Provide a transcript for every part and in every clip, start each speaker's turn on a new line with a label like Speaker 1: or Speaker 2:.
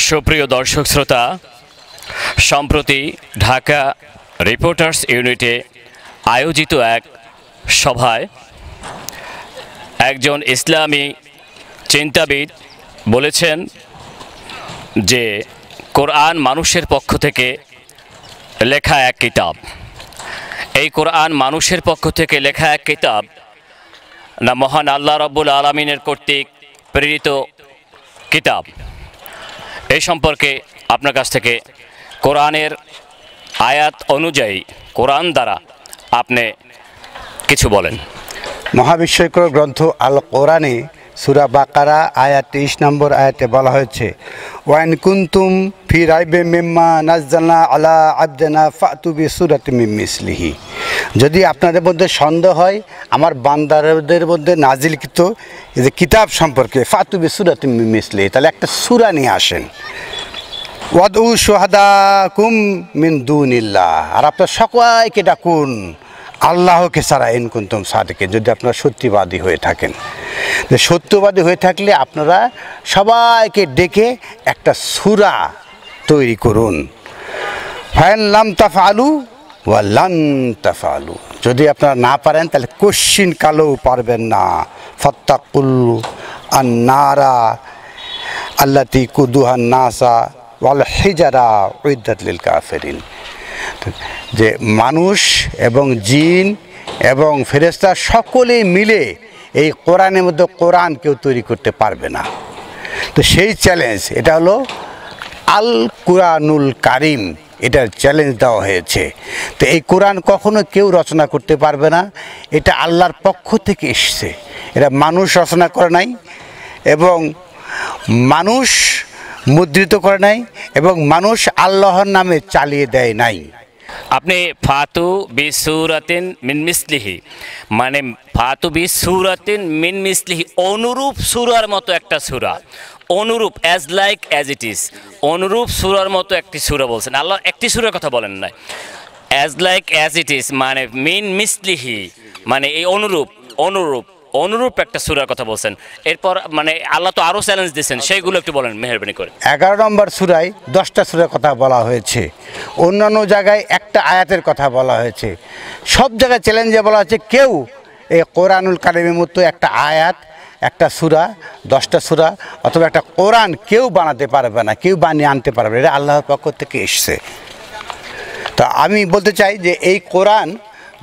Speaker 1: সুপ্রিয় দর্শক শ্রোতা, সম্প্রতি ঢাকা রিপোর্টার্স ইউনিটে আয়োজিত এক সভায় একজন ইসলামী চিন্তাবিদ বলেছেন যে কোরআন মানুষের পক্ষ থেকে লেখা এক কিতাব। এই কোরআন মানুষের পক্ষ থেকে লেখা এক কিতাব না মহান আল্লাহ রাব্বুল আলামিনের কর্তৃক প্রেরিত কিতাব। এই সম্পর্কে আপনার কাছ থেকে কোরআনের আয়াত অনুযায়ী কোরআন দ্বারা আপনি কিছু বলেন।
Speaker 2: মহাবিশ্বকর গ্রন্থ আল কোরআনে সূরা বাকারা আয়াত 23 নম্বর আয়াতে বলা হয়েছে, ওয়াইন কুনতুম ফি রাইবে মিম্মা নাজ্জালনা আলা আবদিনা ফাতু বিসূরাতিম মিন মিসলিহি। যদি আপনাদের মধ্যে সন্দেহ হয় আমার বান্দাদের মধ্যে নাজিলকৃত এই যে কিতাব সম্পর্কে, ফাতু বিসূরাতিম মিন মিসলিহি, তাহলে একটা সূরা নিয়ে আসেন। ওয়াদউ শুহাদাকুম মিন দুনিল্লাহ, আর আপনারা সবাইকে ডাকুন আল্লাহকে ছাড়া, ইন কুনতুম সাদিকিন, যদি আপনারা সত্যবাদী হয়ে থাকেন। যে সত্যবাদী হয়ে থাকলে আপনারা সবাইকে ডেকে একটা সূরা তৈরি করুন। ফাইন লাম তাফআলু ওয়া লান তাফআলু, যদি আপনারা না পারেন তাহলে কোশ্চিন কালেও পারবেন না। ফাত্তাকুল আন-নারা আল্লাতী কুদুহান নাসা ওয়াল হিজারা উইদ্দাত লিল কাফিরিন। যে মানুষ এবং জিন এবং ফেরেশতা সকলে মিলে এই কোরআনের মধ্যে কোরআন কেউ তৈরি করতে পারবে না। তো সেই চ্যালেঞ্জ, এটা হলো আল কুরআনুল কারিম, এটার চ্যালেঞ্জ দেওয়া হয়েছে। তো এই কোরআন কখনো কেউ রচনা করতে পারবে না, এটা আল্লাহর পক্ষ থেকে এসছে, এটা মানুষ রচনা করে নাই এবং মানুষ মুদ্রিত করে নাই এবং মানুষ আল্লাহর নামে চালিয়ে দেয় নাই।
Speaker 1: আপনি ফাতু বিসূরাতিন মিন মিসলিহি, মানে ফাতু বিসূরাতিন মিন মিসলিহি, অনুরূপ সূরার মতো একটা সূরা, অনুরূপ as like as it is, অনুরূপ সূরার মতো একটি সূরা বলছেন। আল্লাহ একটি সূরার কথা বলেন নাই। As like as it is মানে মিন মিসলিহি, মানে এই অনুরূপ অনুরূপ অনুরূপ একটা সূরার কথা বলছেন। এরপর মানে আল্লাহ তো আরও চ্যালেঞ্জ দিয়েছেন, সেইগুলো একটু বলেন মেহেরবানি করে।
Speaker 2: 11 নম্বর সূরায় 10টা সূরার কথা বলা হয়েছে, অন্যান্য জায়গায় একটা আয়াতের কথা বলা হয়েছে। সব জায়গায় চ্যালেঞ্জে বলা হচ্ছে কেউ এই কোরআনুল কারিমের মতো একটা আয়াত, একটা সূরা, 10টা সূরা অথবা একটা কোরআন কেউ বানাতে পারবে না, কেউ বানিয়ে আনতে পারবে না, এটা আল্লাহর পক্ষ থেকে এসছে। তা আমি বলতে চাই যে এই কোরআন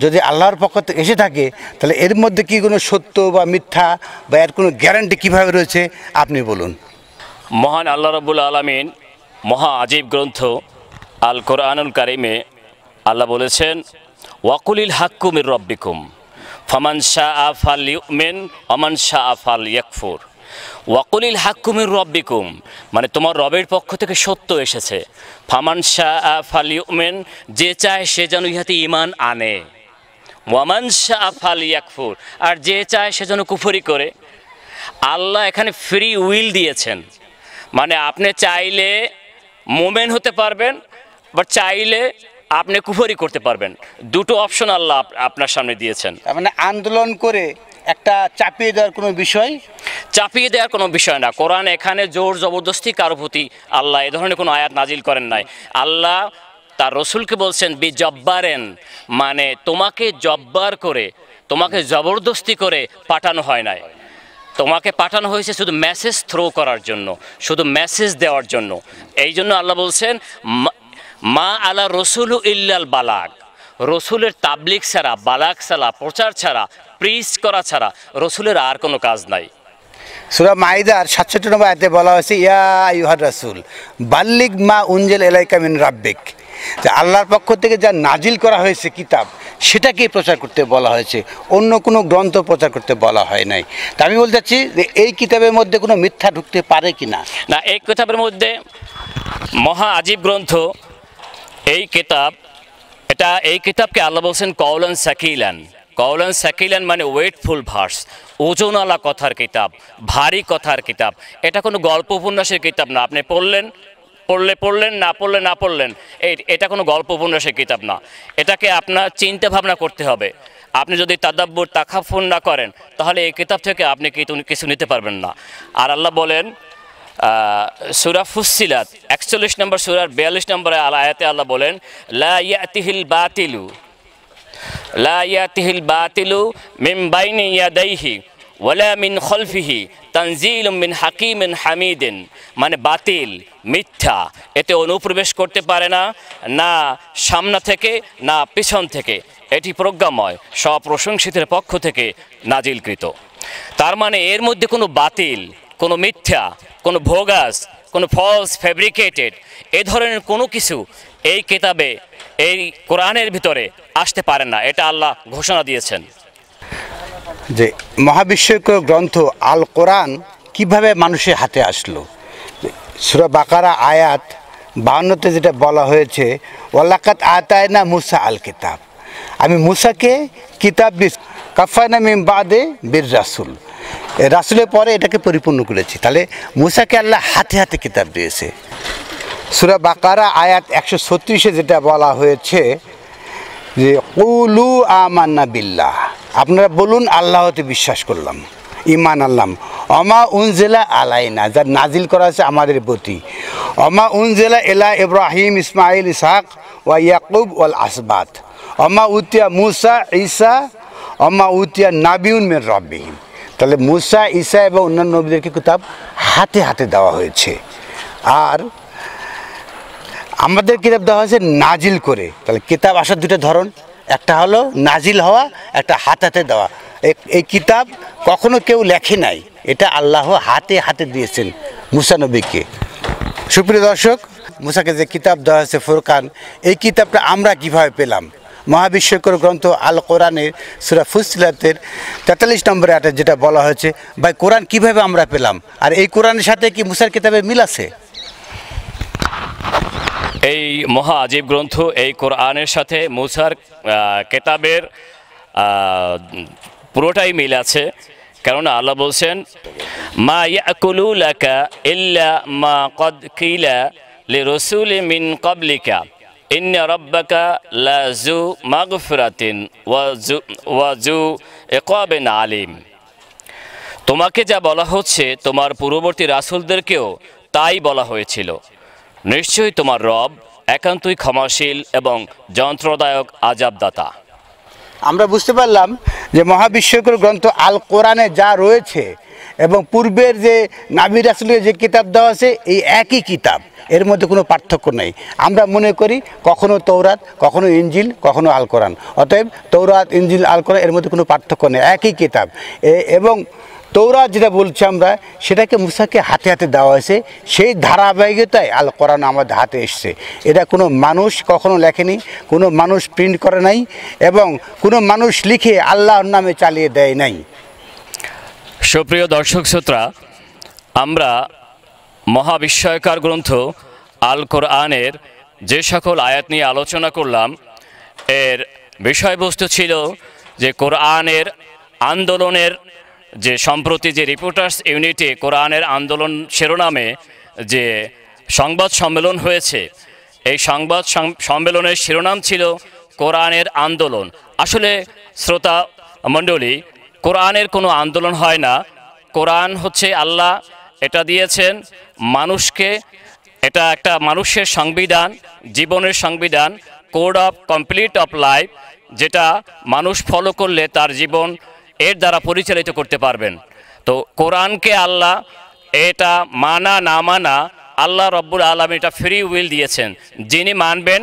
Speaker 2: যদি আল্লাহর পক্ষ থেকে এসে থাকে তাহলে এর মধ্যে কি কোনো সত্য বা মিথ্যা বা এর কোনো গ্যারান্টি কীভাবে রয়েছে আপনি বলুন।
Speaker 1: মহান আল্লাহ রাব্বুল আলামিন মহা আজীব গ্রন্থ আল কোরআনুল কারিমে আল্লাহ বলেছেন, ওয়াকুলিল হাক্কু মির রব্বিকুম ফামান শাআ ফালইউমিন ওয়া মান শাআ ফালইয়াকফুর। ওয়াকুলিল হাক্কু মির রব্বিকুম মানে তোমার রবের পক্ষ থেকে সত্য এসেছে। ফামান শাআ ফালইউমিন, যে চায় সে যেন ইহাতে ঈমান আনে। ওয়া মান শাআ ফালইয়াকফুর, আর যে চায় সে যেন কুফরি করে। আল্লাহ এখানে ফ্রি উইল দিয়েছেন, মানে আপনি চাইলে মোমেন হতে পারবেন, বাট চাইলে আপনি কুফরি করতে পারবেন। দুটো অপশন আল্লাহ আপনার সামনে দিয়েছেন।
Speaker 2: মানে আন্দোলন করে একটা চাপিয়ে দেওয়ার কোনো বিষয়,
Speaker 1: চাপিয়ে দেওয়ার কোনো বিষয় না। কোরআন এখানে জোর জবরদস্তি কারো প্রতি আল্লাহ এ ধরনের কোনো আয়াত নাজিল করেন নাই। আল্লাহ তার রসুলকে বলছেন বি জব্বারেন, মানে তোমাকে জব্বার করে, তোমাকে জবরদস্তি করে পাঠানো হয় নাই। তোমাকে পাঠানো হয়েছে শুধু মেসেজ থ্রো করার জন্য, শুধু মেসেজ দেওয়ার জন্য। এই জন্য আল্লাহ বলছেন মা আলা রসুলু ইল্লাল বালাগ, রসুলের তাবলিগ ছাড়া, বালাগ ছাড়া, প্রচার ছাড়া, প্রিচ করা ছাড়া রসুলের আর কোনো কাজ নাই।
Speaker 2: সূরা মাইদার 67 নম্বর আয়াতে বলা হয়েছে, ইয়া আইয়ুহার রাসূল বাল্লিগ মা উনজিল ইলাইকা মিন রাব্বিক, যে আল্লাহর পক্ষ থেকে যা নাজিল করা হয়েছে কিতাব সেটাকেই প্রচার করতে বলা হয়েছে, অন্য কোনো গ্রন্থ প্রচার করতে বলা হয় নাই। তা আমি বলতে চাচ্ছি যে এই কিতাবের মধ্যে কোনো মিথ্যা ঢুকতে পারে কি না?
Speaker 1: না, এই কিতাবের মধ্যে মহা আজীব গ্রন্থ এই কিতাব, এটা এই কিতাবকে আল্লাহ বলছেন কওলান সাকিলান। কওলান সাকিলান মানে ওয়েটফুল ভার্স, ওজনওয়ালা কথার কিতাব, ভারী কথার কিতাব। এটা কোনো গল্প উপন্যাসের কিতাব না, আপনি পড়লেন পড়লেন, না পড়লেন, এটা কোনো গল্প উপন্যাসের কিতাব না। এটাকে আপনার চিন্তা ভাবনা করতে হবে। আপনি যদি তাদাব্বুর তাকাফুর না করেন তাহলে এই কিতাব থেকে আপনি কিছু নিতে পারবেন না। আর আল্লাহ বলেন সূরা ফুসসিলাত 41 নম্বর সূরার 42 নম্বর আয়াতে আল্লাহ বলেন লা ইয়াতিহিল বাতিলু মিন বাইনি ইয়াদাইহি ওয়ালা মিন খলফিহি তানজিলুম মিন হাকিমিন হামিদিন, মানে বাতিল মিথ্যা এতে অনুপ্রবেশ করতে পারে না, না সামনে থেকে না পিছন থেকে, এটি প্রজ্ঞাময় সব প্রশংসিতের পক্ষ থেকে নাজিলকৃত। তার মানে এর মধ্যে কোনো বাতিল, কোনো মিথ্যা, কোনো ভোগাস, কোনো ফলস ফ্যাব্রিকেটেড এ ধরনের কোনো কিছু এই কিতাবে, এই কোরআনের ভিতরে আসতে পারে না, এটা আল্লাহ ঘোষণা দিয়েছেন।
Speaker 2: যে মহাবিশ্বকর গ্রন্থ আল কোরআন কিভাবে মানুষের হাতে আসলো, সূরা বাকারা আয়াত 52তে যেটা বলা হয়েছে ওয়ালাকাত আতায়না মুসা আল কিতাব, আমি মুসাকে কিতাব দিস কাফায়না মিন বাদে বীর রাসুল, রাসুলের পরে এটাকে পরিপূর্ণ করেছি। তাহলে মুসাকে আল্লাহ হাতে হাতে কিতাব দিয়েছে। সূরা বাকারা আয়াত 136-এ যেটা বলা হয়েছে যে কুলু আমান্না বিল্লাহ, আপনারা বলুন আল্লাহতে বিশ্বাস করলাম, ঈমান আনলাম। অমা উনজিলা আলাইনা, যা নাজিল করা আছে আমাদের প্রতি। অমা উনজিলা ইলা ইব্রাহিম ইসমাইল ইসহাক ওয়া ইয়াকুব ওয়াল আসবাত অমা উতিয়া মুসা ঈসা অমা উতিয়া নাবিউন মির রাব্বিহিম। তাহলে মুসা ঈসা এবং অন্যান্য নবীদেরকে কিতাব হাতে হাতে দেওয়া হয়েছে। আর আমাদের কিতাব দেওয়া হয়েছে নাজিল করে। তাহলে কিতাব আসার দুটো ধরন, একটা হলো নাজিল হওয়া, একটা হাতে হাতে দেওয়া। এই কিতাব কখনো কেউ লেখে নাই, এটা আল্লাহ হাতে হাতে দিয়েছেন মুসা নবীকে। সুপ্রিয় দর্শক, মুসাকে যে কিতাব দেওয়া হয়েছে ফুরকান, এই কিতাবটা আমরা কিভাবে পেলাম? মহাবিশ্বকর গ্রন্থ আল কোরআনের সূরা ফুসসিলাতের 43 নম্বর আয়াতে যেটা বলা হয়েছে, ভাই কোরআন কিভাবে আমরা পেলাম, আর এই কোরআনের সাথে কি মুসার কিতাবে মিল আছে?
Speaker 1: এই মহা আজীব গ্রন্থ এই কোরআনের সাথে মুসার কেতাবের পুরোটাই মিল আছে। কেননা আল্লাহ বলছেন মা ইয়াকুলু লাকা ইল্লা মা কদ কিলা লিরাসূলি মিন ক্বাবলিকা ইন্না রাব্বাকা লাযু মাগফিরাতিন ওয়া যু ইকাবিন আলিম। তোমাকে যা বলা হচ্ছে তোমার পূর্ববর্তী রাসূলদেরকেও তাই বলা হয়েছিল, নিশ্চয়ই তোমার রব একান্তই ক্ষমাশীল এবং যন্ত্রদায়ক আযাবদাতা।
Speaker 2: আমরা বুঝতে পারলাম যে মহাবিশ্বকর গ্রন্থ আল কোরআনে যা রয়েছে এবং পূর্বের যে নবী রাসূলের যে কিতাব দেওয়া আছে এই একই কিতাব, এর মধ্যে কোনো পার্থক্য নেই। আমরা মনে করি কখনো তৌরাত, কখনো ইনজিল, কখনো আল কোরআন। অতএব তৌরাত, ইনজিল, আল কোরআন এর মধ্যে কোনো পার্থক্য নেই, একই কিতাব। এবং তৌরাত যেটা বলছি আমরা, সেটাকে মুসাকে হাতে হাতে দেওয়া হয়েছে, সেই ধারাবাহিকতায় আল কোরআন আমাদের হাতে এসছে। এটা কোনো মানুষ কখনো লেখেনি, কোনো মানুষ প্রিন্ট করে নাই, এবং কোনো মানুষ লিখে আল্লাহর নামে চালিয়ে দেয় নাই।
Speaker 1: সুপ্রিয় দর্শক শ্রোতা, আমরা মহাবিস্ময়কর গ্রন্থ আল কোরআনের যে সকল আয়াত নিয়ে আলোচনা করলাম, এর বিষয়বস্তু ছিল যে কোরআনের আন্দোলনের যে সম্প্রতি যে রিপোর্টার্স ইউনিটে কোরআনের আন্দোলন শিরোনামে যে সংবাদ সম্মেলন হয়েছে, এই সংবাদ সম্মেলনের শিরোনাম ছিল কোরআনের আন্দোলন। আসলে শ্রোতা মণ্ডলী, কোরআনের কোনো আন্দোলন হয় না। কোরআন হচ্ছে আল্লাহ এটা দিয়েছেন মানুষকে, এটা একটা মানুষের সংবিধান, জীবনের সংবিধান, code of complete of life, যেটা মানুষ ফলো করলে তার জীবন এর দ্বারা পরিচালিত করতে পারবেন। তো কোরআনকে আল্লাহ এটা মানা না মানা, আল্লাহ রব্বুল আলামিন এটা ফ্রি উইল দিয়েছেন। যিনি মানবেন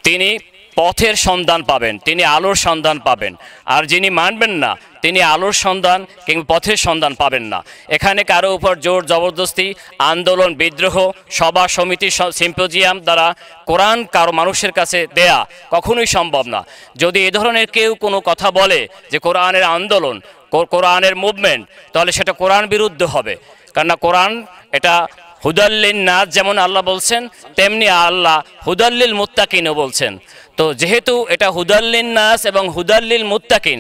Speaker 1: তিনি পথের সন্ধান পাবেন, তিনি আলোর সন্ধান পাবেন। আর যিনি মানবেন না, তিনি আলোর সন্ধান কিংবা পথের সন্ধান পাবেন না। এখানে কারো উপর জোর জবরদস্তি, আন্দোলন, বিদ্রোহ, সভা সমিতি, সিম্পোজিয়াম দ্বারা কোরআন কারো মানুষের কাছে দেয়া কখনোই সম্ভব না। যদি এ ধরনের কেউ কোনো কথা বলে যে কোরআনের আন্দোলন, কোরআনের মুভমেন্ট, তাহলে সেটা কোরআন বিরুদ্ধ হবে। কেননা কোরআন এটা হুদাল্লিন নাস যেমন আল্লাহ বলছেন, তেমনি আল্লাহ হুদাল্লিল মুত্তাকিনও বলছেন। তো যেহেতু এটা হুদাল্লিন নাস এবং হুদাল্লিল মুত্তাকিন,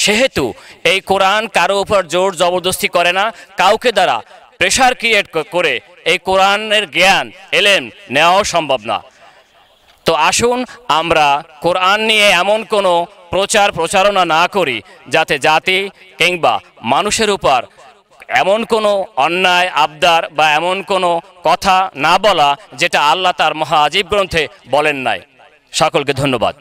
Speaker 1: সেহেতু এই কোরআন কারো উপর জোর জবরদস্তি করে না, কাউকে দ্বারা প্রেশার ক্রিয়েট করে এই কোরআনের জ্ঞান এলেম নেওয়াও সম্ভব না। তো আসুন আমরা কোরআন নিয়ে এমন কোনো প্রচারণা না করি যাতে জাতি কিংবা মানুষের উপর এমন কোনো অন্যায় আবদার বা এমন কোনো কথা না বলা যেটা আল্লাহ তার মহা আজিব গ্রন্থে বলেন নাই। সকলকে ধন্যবাদ।